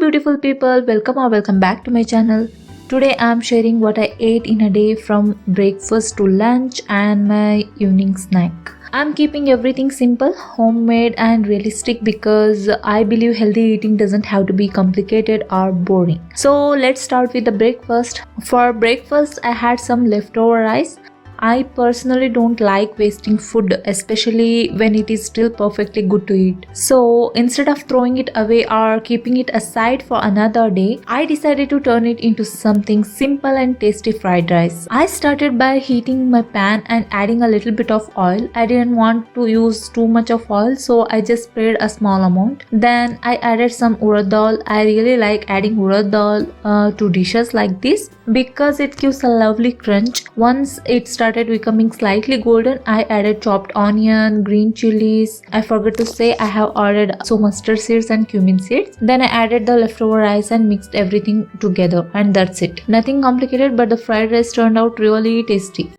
beautiful people, welcome or welcome back to my channel. Today I am sharing what I ate in a day from breakfast to lunch and my evening snack. I'm keeping everything simple, homemade and realistic because I believe healthy eating doesn't have to be complicated or boring. So let's start with the breakfast. For breakfast I had some leftover rice. I personally don't like wasting food, especially when it is still perfectly good to eat. So instead of throwing it away or keeping it aside for another day, I decided to turn it into something simple and tasty fried rice. I started by heating my pan and adding a little bit of oil. I didn't want to use too much of oil, so I just sprayed a small amount. Then I added some urad dal. I really like adding urad dal to dishes like this because it gives a lovely crunch. Once it started becoming slightly golden, I added chopped onion, green chilies. I forgot to say I have added some mustard seeds and cumin seeds. Then I added the leftover rice and mixed everything together, and that's it. Nothing complicated, but the fried rice turned out really tasty.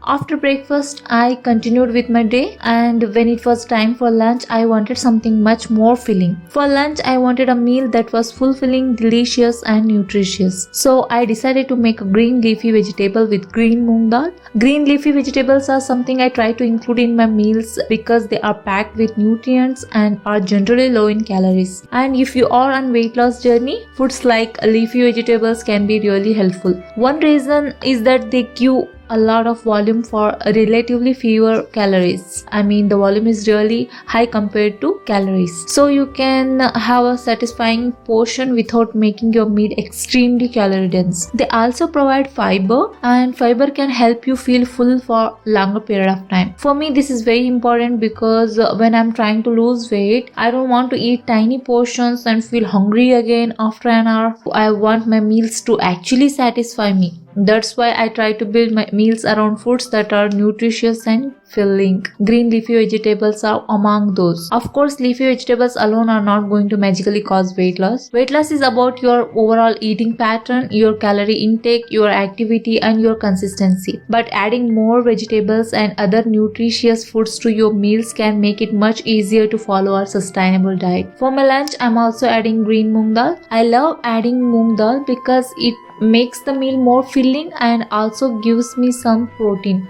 After breakfast, I continued with my day, and when it was time for lunch, I wanted something much more filling. For lunch, I wanted a meal that was fulfilling, delicious and nutritious. So I decided to make a green leafy vegetable with green moong dal. Green leafy vegetables are something I try to include in my meals because they are packed with nutrients and are generally low in calories. And if you are on weight loss journey, foods like leafy vegetables can be really helpful. One reason is that they give a lot of volume for relatively fewer calories. I mean, the volume is really high compared to calories. So you can have a satisfying portion without making your meal extremely calorie dense. They also provide fiber, and fiber can help you feel full for longer period of time. For me, this is very important because when I'm trying to lose weight, I don't want to eat tiny portions and feel hungry again after an hour. I want my meals to actually satisfy me. That's why I try to build my meals around foods that are nutritious and filling. Green leafy vegetables are among those. Of course, leafy vegetables alone are not going to magically cause weight loss. Weight loss is about your overall eating pattern, your calorie intake, your activity and your consistency. But adding more vegetables and other nutritious foods to your meals can make it much easier to follow a sustainable diet. For my lunch, I'm also adding green moong dal. I love adding moong dal because it makes the meal more filling and also gives me some protein.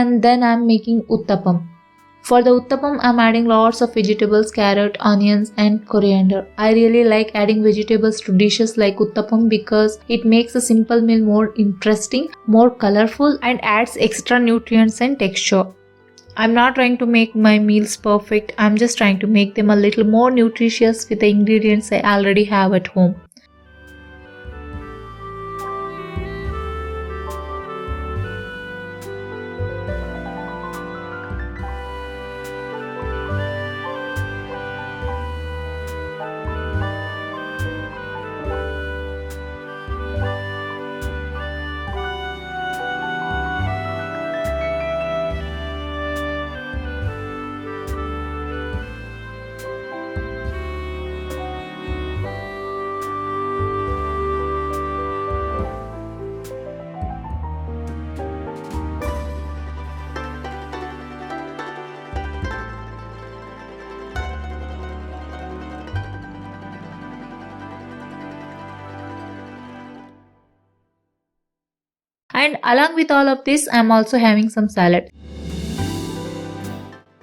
And then I'm making uttapam. For the uttapam, I'm adding lots of vegetables, carrot, onions and coriander. I really like adding vegetables to dishes like uttapam because it makes a simple meal more interesting, more colorful and adds extra nutrients and texture. I'm not trying to make my meals perfect, I'm just trying to make them a little more nutritious with the ingredients I already have at home. And along with all of this, I'm also having some salad.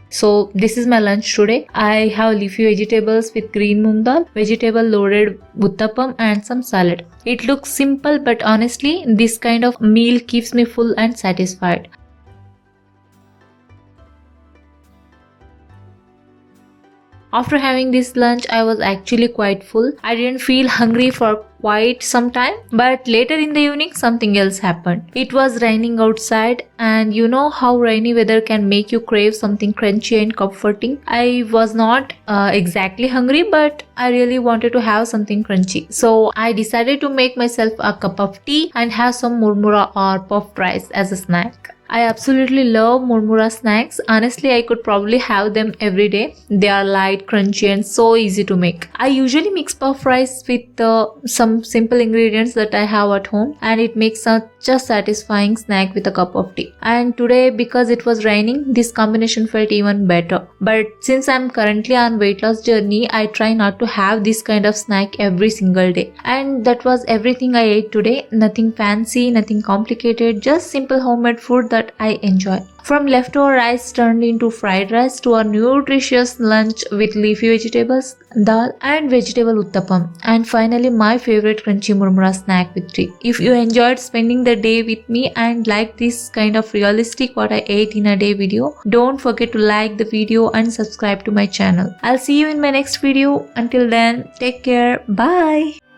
So this is my lunch today. I have leafy vegetables with green moong dal, vegetable loaded uttapam and some salad. It looks simple, but honestly, this kind of meal keeps me full and satisfied. After having this lunch, I was actually quite full. I didn't feel hungry for quite some time, but later in the evening something else happened. It was raining outside, and you know how rainy weather can make you crave something crunchy and comforting. I was not exactly hungry, but I really wanted to have something crunchy. So I decided to make myself a cup of tea and have some murmura or puffed rice as a snack. I absolutely love murmura snacks. Honestly, I could probably have them every day. They are light, crunchy and so easy to make. I usually mix puff rice with some simple ingredients that I have at home, and it makes such a satisfying snack with a cup of tea. And today, because it was raining, this combination felt even better. But since I'm currently on weight loss journey, I try not to have this kind of snack every single day. And that was everything I ate today. Nothing fancy, nothing complicated, just simple homemade food that I enjoy. From leftover rice turned into fried rice to a nutritious lunch with leafy vegetables, dal and vegetable uttapam, and finally my favorite crunchy murmura snack with tea. If you enjoyed spending the day with me and like this kind of realistic what I ate in a day video, don't forget to like the video and subscribe to my channel. I'll see you in my next video. Until then, take care. Bye.